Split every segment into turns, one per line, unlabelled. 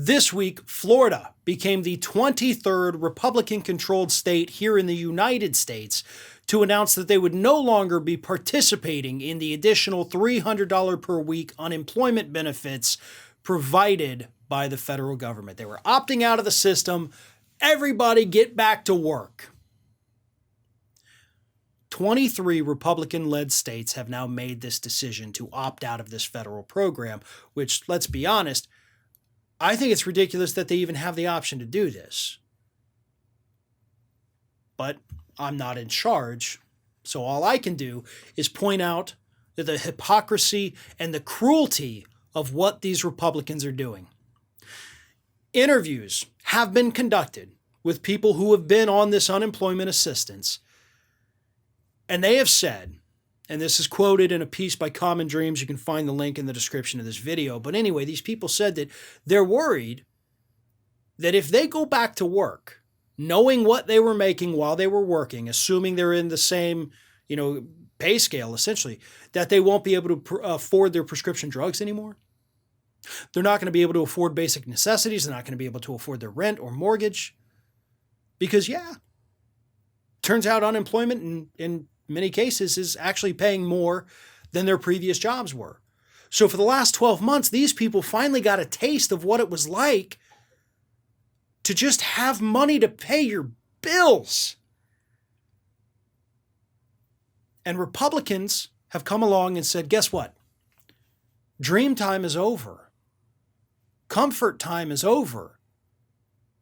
This week, Florida became the 23rd Republican-controlled state here in the United States to announce that they would no longer be participating in the additional $300 per week unemployment benefits provided by the federal government. They were opting out of the system. Everybody get back to work. 23 Republican-led states have now made this decision to opt out of this federal program, which, let's be honest, I think it's ridiculous that they even have the option to do this. But I'm not in charge, so all I can do is point out the hypocrisy and the cruelty of what these Republicans are doing. Interviews have been conducted with people who have been on this unemployment assistance, and they have said, and this is quoted in a piece by Common Dreams, you can find the link in the description of this video, but anyway, these people said that they're worried that if they go back to work, knowing what they were making while they were working, assuming they're in the same, pay scale essentially, that they won't be able to afford their prescription drugs anymore. They're not going to be able to afford basic necessities. They're not going to be able to afford their rent or mortgage. Because, turns out unemployment in many cases is actually paying more than their previous jobs were. So for the last 12 months, these people finally got a taste of what it was like to just have money to pay your bills. And Republicans have come along and said, guess what? Dream time is over. Comfort time is over.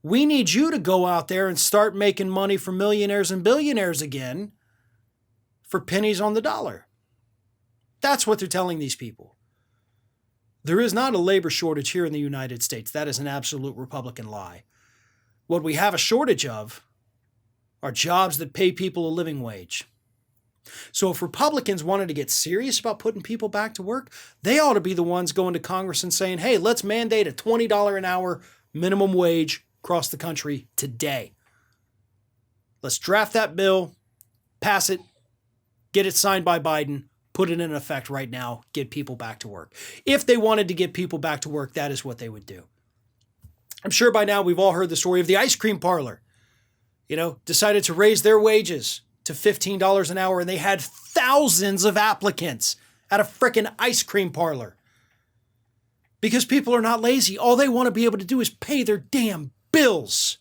We need you to go out there and start making money for millionaires and billionaires again for pennies on the dollar. That's what they're telling these people. There is not a labor shortage here in the United States. That is an absolute Republican lie. What we have a shortage of are jobs that pay people a living wage. So if Republicans wanted to get serious about putting people back to work, they ought to be the ones going to Congress and saying, hey, let's mandate a $20 an hour minimum wage across the country today. Let's draft that bill, pass it, get it signed by Biden, put it in effect right now, get people back to work. If they wanted to get people back to work, that is what they would do. I'm sure by now we've all heard the story of the ice cream parlor. Decided to raise their wages to $15 an hour, and they had thousands of applicants at a frickin' ice cream parlor. Because people are not lazy. All they want to be able to do is pay their damn bills.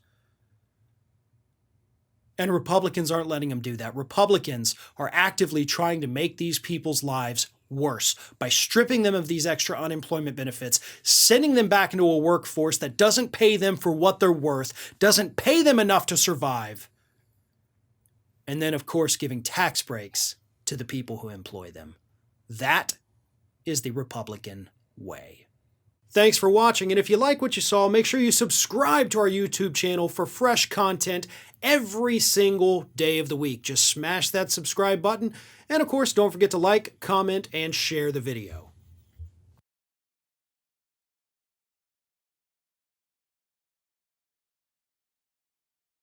And Republicans aren't letting them do that. Republicans are actively trying to make these people's lives worse by stripping them of these extra unemployment benefits, sending them back into a workforce that doesn't pay them for what they're worth, doesn't pay them enough to survive, and then, of course, giving tax breaks to the people who employ them. That is the Republican way. Thanks for watching, and if you like what you saw, make sure you subscribe to our YouTube channel for fresh content every single day of the week. Just smash that subscribe button, and of course, don't forget to like, comment, and share the video.